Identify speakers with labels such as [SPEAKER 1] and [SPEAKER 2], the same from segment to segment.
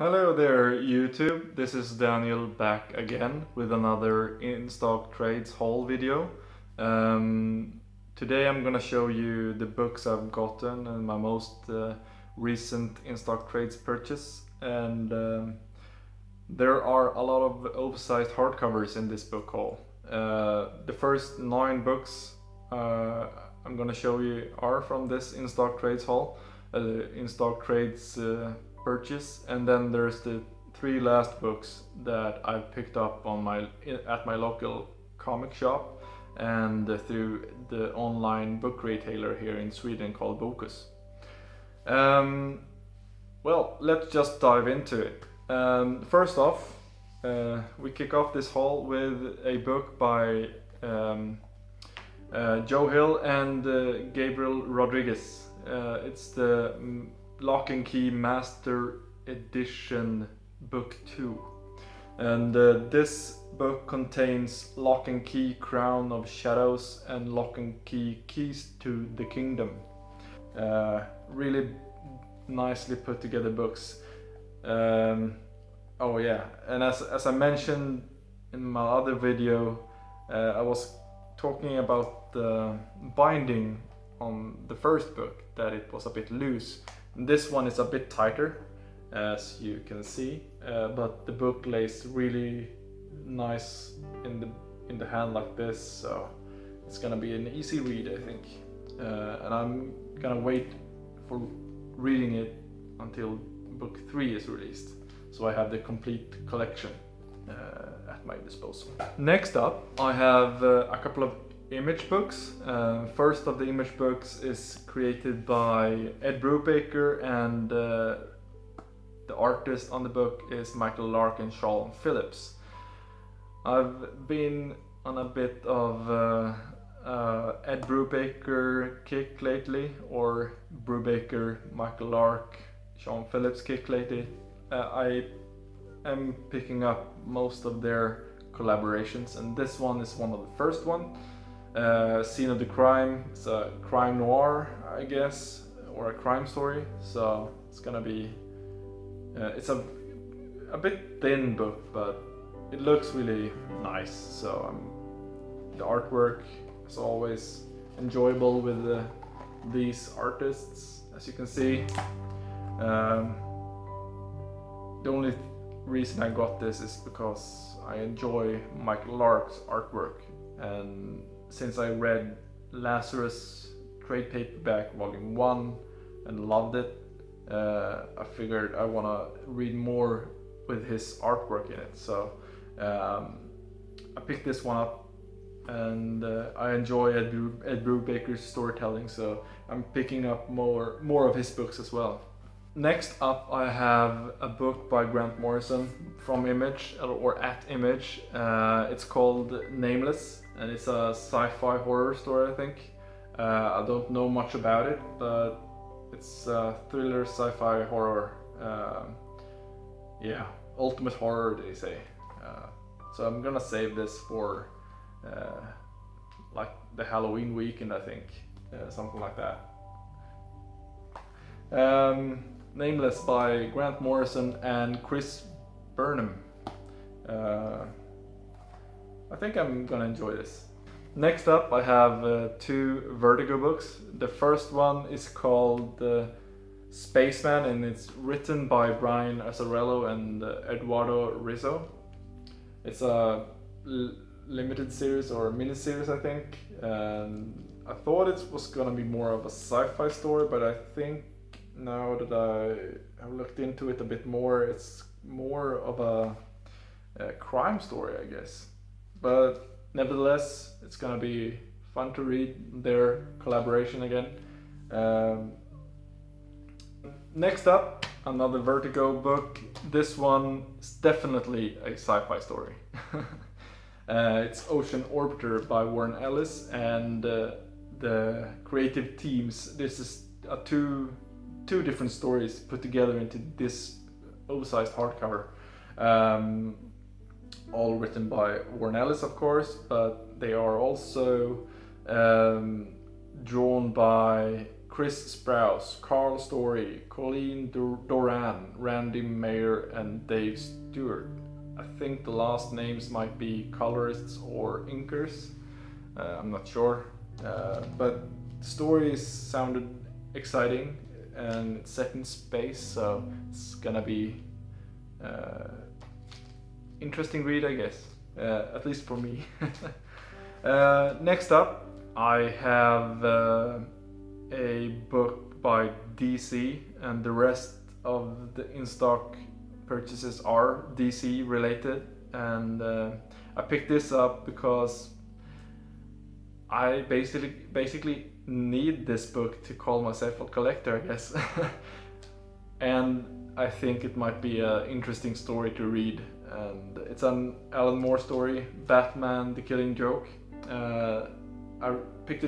[SPEAKER 1] Hello there YouTube, this is Daniel back again with another Instocktrades haul video. Today I'm gonna show you the books I've gotten and my most recent Instocktrades purchase, and there are a lot of oversized hardcovers in this book haul. The first 9 books I'm gonna show you are from this Instocktrades haul, Instocktrades purchase, and then there's the 3 last books that I've picked up on at my local comic shop and through the online book retailer here in Sweden called Bokus. Well, let's just dive into it. First off, we kick off this haul with a book by Joe Hill and Gabriel Rodriguez. It's the Lock and Key Master Edition Book 2. And this book contains Lock and Key Crown of Shadows and Lock and Key Keys to the Kingdom. Really nicely put together books. Oh yeah, and as I mentioned in my other video, I was talking about the binding on the first book, that it was a bit loose. This one is a bit tighter, as you can see, but the book lays really nice in the hand like this, so it's gonna be an easy read, I think. And I'm gonna wait for reading it until book 3 is released, so I have the complete collection at my disposal. Next up, I have a couple of image books. First of the image books is created by Ed Brubaker, and the artist on the book is MacLeod and Sean Phillips. I've been on a bit of Ed Brubaker kick lately, or Brubaker, MacLeod, Sean Phillips kick lately. I am picking up most of their collaborations, and this one is one of the first one. Scene of the Crime. It's a crime noir, I guess, or a crime story, so it's gonna be it's a bit thin book, but it looks really nice, so the artwork is always enjoyable with these artists, as you can see. The only reason I got this is because I enjoy MacLeod's artwork, and since I read Lazarus trade paperback volume 1 and loved it, I figured I want to read more with his artwork in it, so I picked this one up, and I enjoy Ed Brubaker's storytelling, so I'm picking up more of his books as well. Next up, I have a book by Grant Morrison from Image, or at Image. It's called Nameless, and it's a sci-fi horror story, I think. I don't know much about it, but it's a thriller sci-fi horror. Yeah, ultimate horror, they say. So I'm gonna save this for like the Halloween weekend, I think, something like that. Nameless by Grant Morrison and Chris Burnham. I think I'm gonna enjoy this. Next up, I have 2 Vertigo books. The first one is called Spaceman, and it's written by Brian Azzarello and Eduardo Rizzo. It's a limited series or a mini series, I think. And I thought it was gonna be more of a sci-fi story, but I think now that I have looked into it a bit more, it's more of a crime story, I guess. But nevertheless, it's gonna be fun to read their collaboration again. Next up, another Vertigo book. This one is definitely a sci-fi story. It's Ocean Orbiter by Warren Ellis, and the creative teams. This is two different stories put together into this oversized hardcover. All written by Warren Ellis, of course, but they are also drawn by Chris Sprouse, Carl Story, Colleen Doran, Randy Mayer, and Dave Stewart. I think the last names might be colorists or inkers. I'm not sure, but the stories sounded exciting, and it's set in space, so it's gonna be interesting read, I guess, at least for me. Next up, I have a book by DC, and the rest of the in-stock purchases are DC related, and I picked this up because I basically need this book to call myself a collector, I guess. And I think it might be an interesting story to read, and it's an Alan Moore story, Batman: The Killing Joke. I picked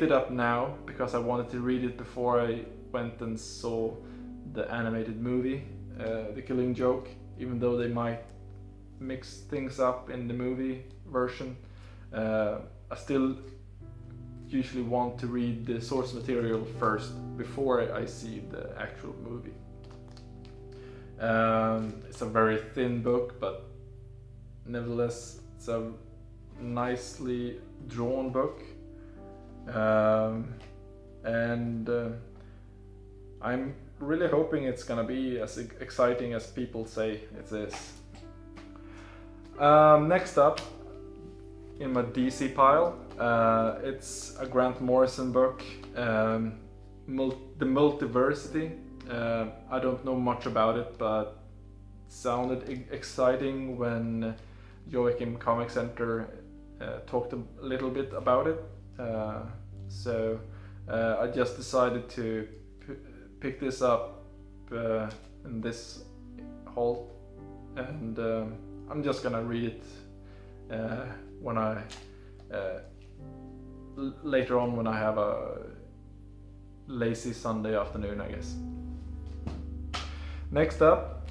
[SPEAKER 1] it up now because I wanted to read it before I went and saw the animated movie, The Killing Joke, even though they might mix things up in the movie version. I still usually want to read the source material first before I see the actual movie. It's a very thin book, but nevertheless it's a nicely drawn book, and I'm really hoping it's gonna be as exciting as people say it is. Next up in my DC pile, it's a Grant Morrison book, The Multiversity. I don't know much about it, but it sounded exciting when Joachim Comic Center talked a little bit about it. So I just decided to pick this up in this haul, and I'm just gonna read it when I later on when I have a lazy Sunday afternoon, I guess. Next up,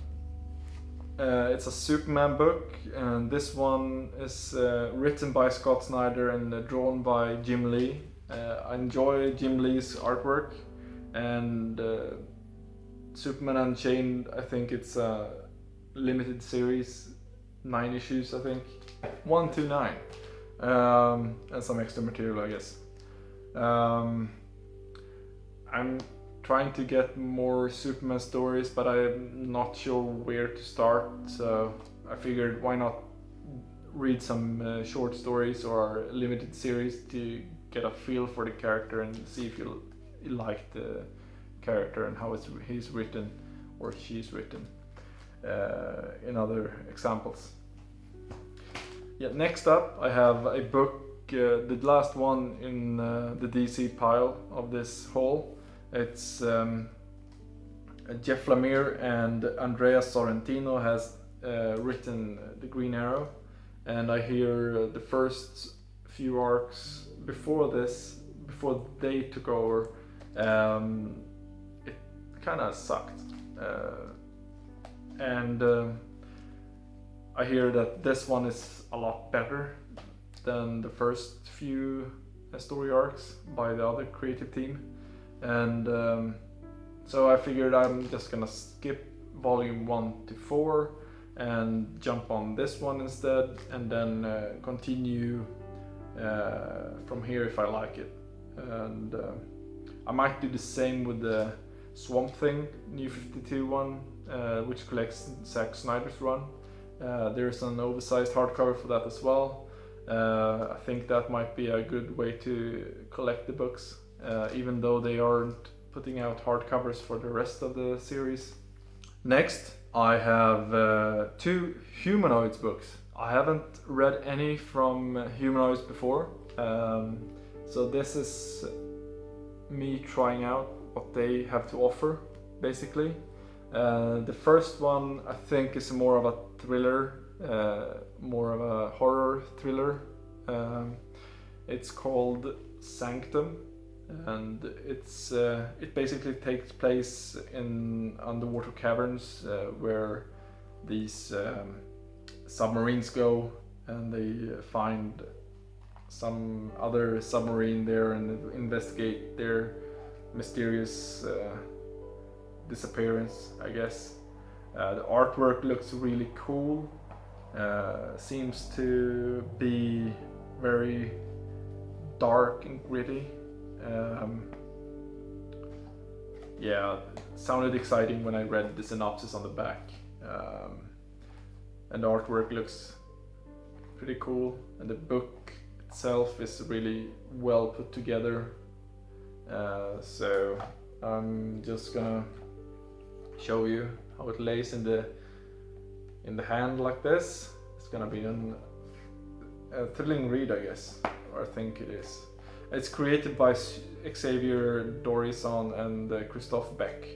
[SPEAKER 1] it's a Superman book, and this one is written by Scott Snyder and drawn by Jim Lee. I enjoy Jim Lee's artwork, and Superman Unchained, I think it's a limited series, 9 issues I think, 1 to 9, and some extra material, I guess. I'm trying to get more Superman stories, but I'm not sure where to start, so I figured why not read some short stories or limited series to get a feel for the character and see if you like the character and how he's written or she's written in other examples. Yeah, next up I have a book, the last one in the DC pile of this haul. It's Jeff Lemire and Andrea Sorrentino has written The Green Arrow, and I hear the first few arcs before they took over, it kind of sucked, and I hear that this one is a lot better than the first few story arcs by the other creative team. And so I figured I'm just gonna skip volume 1 to 4 and jump on this one instead, and then continue from here if I like it. And I might do the same with the Swamp Thing New 52 one, which collects Zack Snyder's run. There's an oversized hardcover for that as well. I think that might be a good way to collect the books, even though they aren't putting out hardcovers for the rest of the series. Next, I have 2 Humanoids books. I haven't read any from Humanoids before, so this is me trying out what they have to offer, basically. The first one I think is more of a thriller, more of a horror thriller. It's called Sanctum, and it basically takes place in underwater caverns where these submarines go, and they find some other submarine there and investigate their mysterious disappearance, I guess. The artwork looks really cool. Seems to be very dark and gritty. Yeah, it sounded exciting when I read the synopsis on the back. And the artwork looks pretty cool, and the book itself is really well put together. So I'm just gonna show you how it lays in the hand like this. It's gonna be a thrilling read, I guess, or I think it is. It's created by Xavier Dorison and Christophe Beck.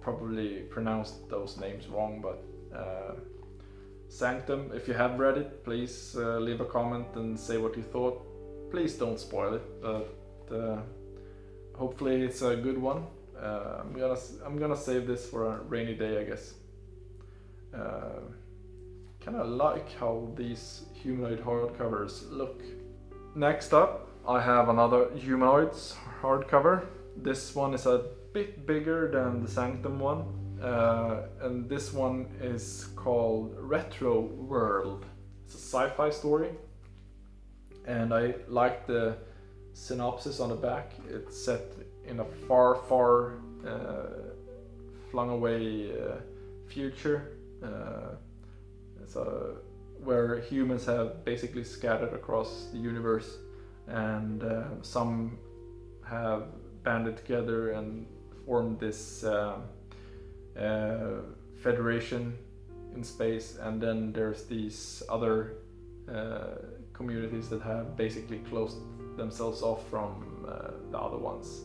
[SPEAKER 1] Probably pronounced those names wrong, but Sanctum, if you have read it, please leave a comment and say what you thought. Please don't spoil it, but hopefully it's a good one. I'm gonna save this for a rainy day, I guess. Kind of like how these humanoid hardcovers look. Next up, I have another Humanoids hardcover. This one is a bit bigger than the Sanctum one, and this one is called Retro World. It's a sci-fi story, and I like the synopsis on the back. It's set in a far flung away future. Where humans have basically scattered across the universe, and some have banded together and formed this federation in space, and then there's these other communities that have basically closed themselves off from the other ones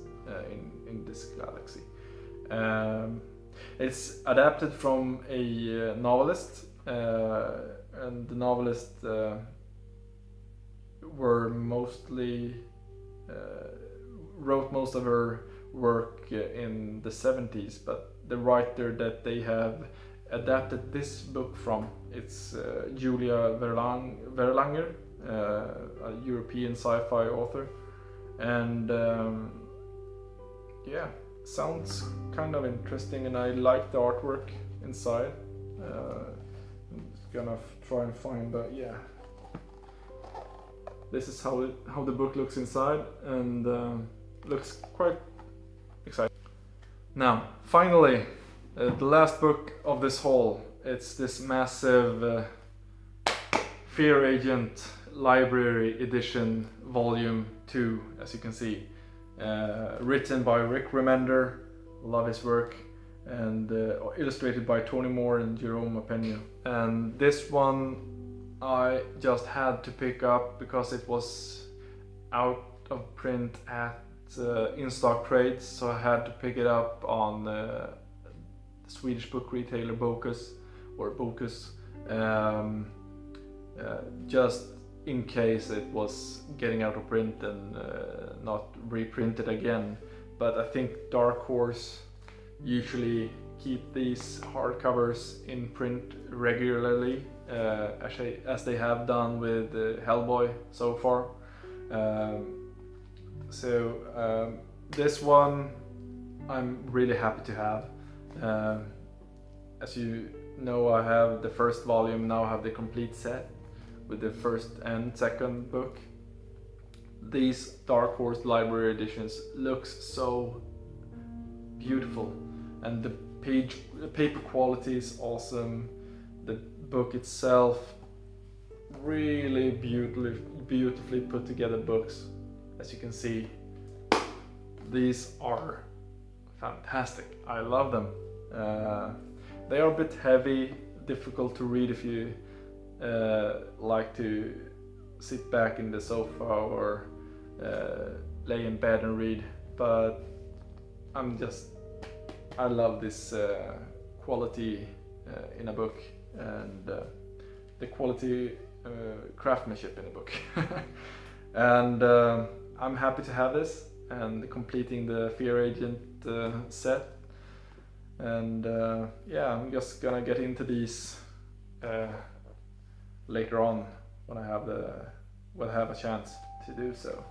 [SPEAKER 1] in this galaxy. It's adapted from a novelist, and the novelist wrote most of her work in the 70s, but the writer that they have adapted this book from, it's Julia Verlanger, a European sci-fi author, and yeah, sounds kind of interesting, and I like the artwork inside. I'm just gonna try and find, but yeah, this is how the book looks inside, and looks quite exciting. Now, finally, the last book of this haul. It's this massive Fear Agent Library Edition Volume 2, as you can see. Written by Rick Remender, love his work, and illustrated by Tony Moore and Jerome Appenio. And this one I just had to pick up because it was out of print at Instocktrades, so I had to pick it up on the Swedish book retailer Bokus, just in case it was getting out of print and not reprinted again. But I think Dark Horse usually keep these hardcovers in print regularly, as they have done with Hellboy so far. This one I'm really happy to have. As you know, I have the first volume, now I have the complete set with the first and second book. These Dark Horse Library editions looks so beautiful, and the paper quality is awesome. The book itself, really beautifully put together books. As you can see, these are fantastic. I love them. They are a bit heavy, difficult to read if you like to sit back in the sofa or lay in bed and read, but I love this quality in a book, and the quality craftsmanship in a book. And I'm happy to have this and completing the Fear Agent set. And yeah, I'm just gonna get into these later on when I have a chance to do so.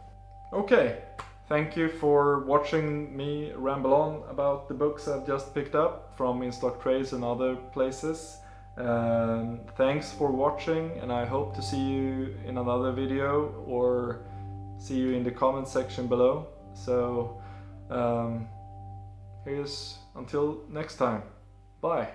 [SPEAKER 1] Okay, Thank you for watching me ramble on about the books I've just picked up from Instocktrades and other places. Thanks for watching, and I hope to see you in another video or see you in the comment section below. So here's until next time. Bye.